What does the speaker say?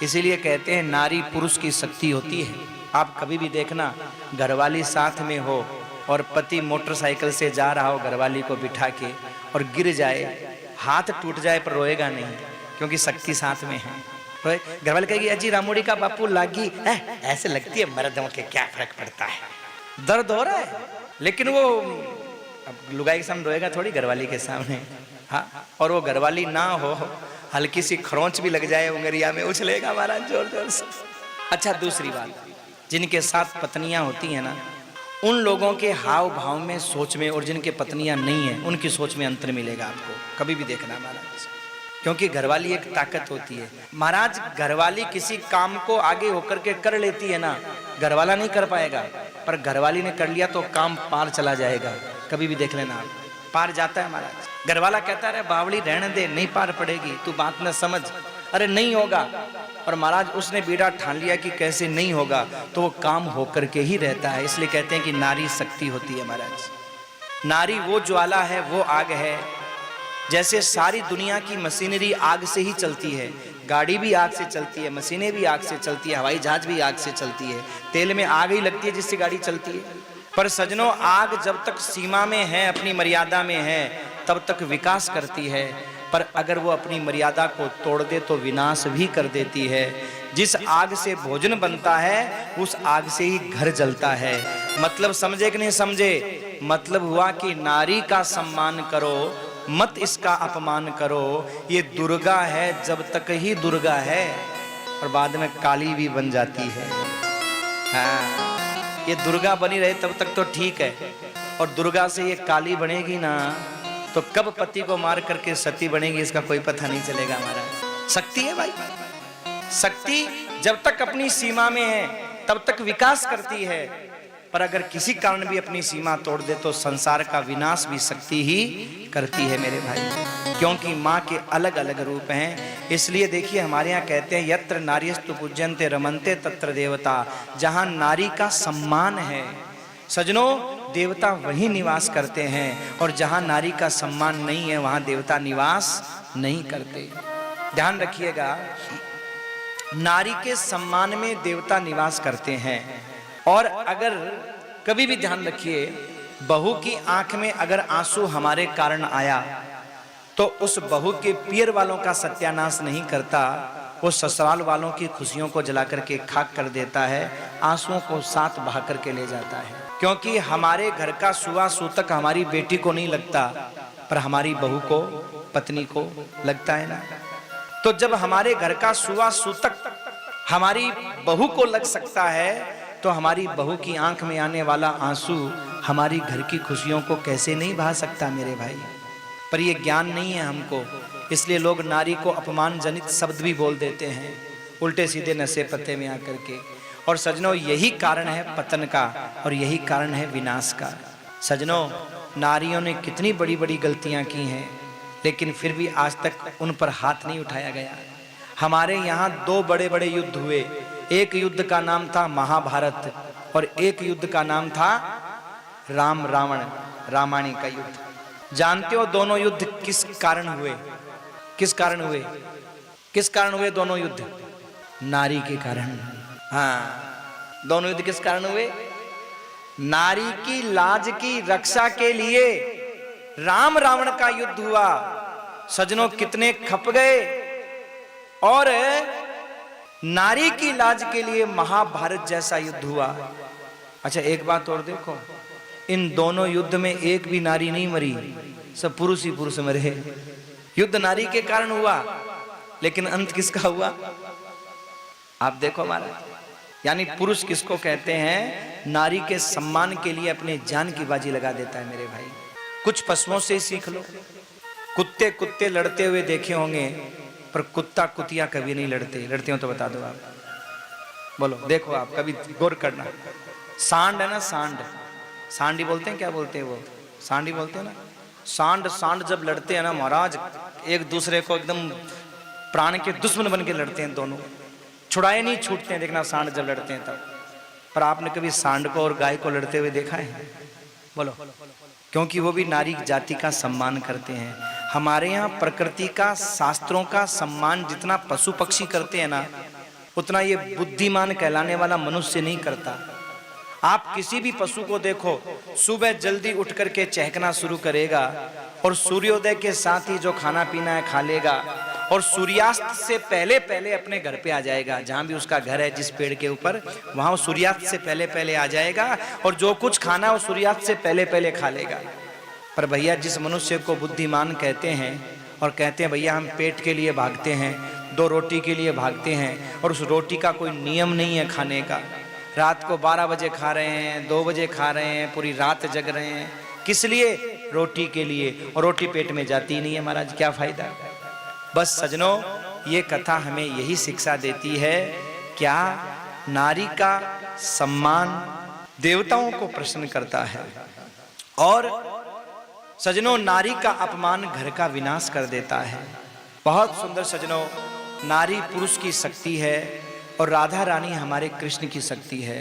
इसीलिए कहते हैं नारी पुरुष की शक्ति होती है। आप कभी भी देखना, घरवाली साथ में हो और पति मोटरसाइकिल से जा रहा हो घरवाली को बिठा के और गिर जाए, हाथ टूट जाए पर रोएगा नहीं, क्योंकि शक्ति साथ में है। घरवाली कहेगी अजी रामोड़ी का बापू लागी ऐसे लगती है, मर्दों के क्या फर्क पड़ता है, दर्द हो रहा है, लेकिन वो अब लुगाई के सामने रोएगा थोड़ी, घरवाली के सामने। हाँ, और वो घरवाली ना हो, हल्की सी खरोंच भी लग जाए उंगरिया में, उछलेगा महाराज जोर जोर से। अच्छा, दूसरी बात, जिनके साथ पत्नियां होती हैं ना, उन लोगों के हाव भाव में, सोच में, और जिनके पत्नियां नहीं है उनकी सोच में अंतर मिलेगा आपको, कभी भी देखना महाराज। क्योंकि घरवाली एक ताकत होती है महाराज। घरवाली किसी काम को आगे होकर के कर लेती है ना, घरवाला नहीं कर पाएगा, पर घरवाली ने कर लिया तो काम पार चला जाएगा। कभी भी देख लेना, आप पार जाता है महाराज। घरवाला कहता है बावली रहने दे, नहीं पार पड़ेगी, तू बात न समझ, अरे नहीं होगा, और महाराज उसने बीड़ा ठान लिया कि कैसे नहीं होगा, तो वो काम होकर के ही रहता है। इसलिए कहते हैं कि नारी शक्ति होती है महाराज। नारी वो ज्वाला है, वो आग है। जैसे सारी दुनिया की मशीनरी आग से ही चलती है, गाड़ी भी आग से चलती है, मशीनें भी आग से चलती है, हवाई जहाज भी आग से चलती है, तेल में आग ही लगती है जिससे गाड़ी चलती है। पर सजनों, आग जब तक सीमा में है, अपनी मर्यादा में है, तब तक विकास करती है, पर अगर वो अपनी मर्यादा को तोड़ दे तो विनाश भी कर देती है। जिस आग से भोजन बनता है उस आग से ही घर जलता है। मतलब समझे कि नहीं समझे? मतलब हुआ कि नारी का सम्मान करो, मत इसका अपमान करो। ये दुर्गा है जब तक ही दुर्गा है, और बाद में काली भी बन जाती है। हाँ, ये दुर्गा बनी रहे तब तक तो ठीक है, और दुर्गा से ये काली बनेगी ना, तो कब पति को मार करके सती बनेगी इसका कोई पता नहीं चलेगा हमारा। शक्ति है भाई, शक्ति जब तक अपनी सीमा में है तब तक विकास करती है, पर अगर किसी कारण भी अपनी सीमा तोड़ दे तो संसार का विनाश भी शक्ति ही करती है मेरे भाई। क्योंकि माँ के अलग अलग रूप हैं। इसलिए देखिए, हमारे यहाँ कहते हैं यत्र नार्यस्तु पूज्यन्ते रमन्ते तत्र देवता। जहाँ नारी का सम्मान है सजनों, देवता वहीं निवास करते हैं, और जहाँ नारी का सम्मान नहीं है वहाँ देवता निवास नहीं करते। ध्यान रखिएगा, नारी के सम्मान में देवता निवास करते हैं। और अगर कभी भी ध्यान रखिए, बहू की आंख में अगर आंसू हमारे कारण आया तो उस बहू के पियर वालों का सत्यानाश नहीं करता, वो ससुराल वालों की खुशियों को जला करके खाक कर देता है, आंसुओं को साथ बहा करके ले जाता है। क्योंकि हमारे घर का सुआ सूतक हमारी बेटी को नहीं लगता, पर हमारी बहू को, पत्नी को लगता है ना। तो जब हमारे घर का सुआ सूतक हमारी बहू को लग सकता है, तो हमारी बहू की आंख में आने वाला आंसू हमारी घर की खुशियों को कैसे नहीं बहा सकता मेरे भाई। पर ये ज्ञान नहीं है हमको, इसलिए लोग नारी को अपमानजनित शब्द भी बोल देते हैं, उल्टे सीधे नशे पत्ते में आकर के। और सजनों, यही कारण है पतन का, और यही कारण है विनाश का। सजनों, नारियों ने कितनी बड़ी बड़ी गलतियां की हैं, लेकिन फिर भी आज तक उन पर हाथ नहीं उठाया गया। हमारे यहाँ दो बड़े बड़े युद्ध हुए। एक युद्ध का नाम था महाभारत, और एक युद्ध का नाम था राम रावण रामायणी का युद्ध। जानते हो दोनों युद्ध किस कारण हुए? किस कारण हुए? किस कारण हुए दोनों युद्ध? नारी के कारण। हाँ, दोनों युद्ध किस कारण हुए? नारी की लाज की रक्षा के लिए राम रावण का युद्ध हुआ। सजनों, कितने खप गए। और नारी की लाज के लिए महाभारत जैसा युद्ध हुआ। अच्छा, एक बात और देखो, इन दोनों युद्ध में एक भी नारी नहीं मरी, सब पुरुष ही पुरुष मरे। युद्ध नारी के कारण हुआ, लेकिन अंत किसका हुआ? आप देखो हमारा, यानी पुरुष किसको कहते हैं? नारी के सम्मान के लिए अपने जान की बाजी लगा देता है मेरे भाई। कुछ पशुओं से सीख लो। कुत्ते कुत्ते लड़ते हुए देखे होंगे, पर कुत्ता कुतिया कभी नहीं लड़ते। लड़ते हो तो बता दो आप, बोलो, देखो आप, कभी गौर करना। सांड है ना, सांड, सांडी बोलते हैं, क्या बोलते हैं वो? सांडी बोलते हैं ना। सांड सांड जब लड़ते हैं ना महाराज, एक दूसरे को एकदम प्राण के दुश्मन बन के लड़ते हैं दोनों, छुड़ाए नहीं छूटते हैं। देखना सांड जब लड़ते हैं तब। पर आपने कभी सांड को और गाय को लड़ते हुए देखा है? बोलो। क्योंकि वो भी नारी जाति का सम्मान करते हैं। हमारे यहाँ प्रकृति का, शास्त्रों का सम्मान जितना पशु पक्षी करते हैं ना, उतना ये बुद्धिमान कहलाने वाला मनुष्य नहीं करता। आप किसी भी पशु को देखो, सुबह जल्दी उठ करके चहकना शुरू करेगा और सूर्योदय के साथ ही जो खाना पीना है खा लेगा और सूर्यास्त से पहले पहले अपने घर पे आ जाएगा। जहां भी उसका घर है, जिस पेड़ के ऊपर, वहां सूर्यास्त से पहले पहले आ जाएगा और जो कुछ खाना है वो सूर्यास्त से पहले पहले खा लेगा। पर भैया जिस मनुष्य को बुद्धिमान कहते हैं और कहते हैं भैया हम पेट के लिए भागते हैं, 2 रोटी के लिए भागते हैं और उस रोटी का कोई नियम नहीं है खाने का, रात को 12 बजे खा रहे हैं, 2 बजे खा रहे हैं, पूरी रात जग रहे हैं, किस लिए? रोटी के लिए, और रोटी पेट में जाती ही नहीं है महाराज, क्या फायदा? बस सजनों, ये कथा हमें यही शिक्षा देती है, क्या नारी का सम्मान देवताओं को प्रसन्न करता है और सजनों नारी का अपमान घर का विनाश कर देता है। बहुत सुंदर सजनों, नारी पुरुष की शक्ति है और राधा रानी हमारे कृष्ण की शक्ति है।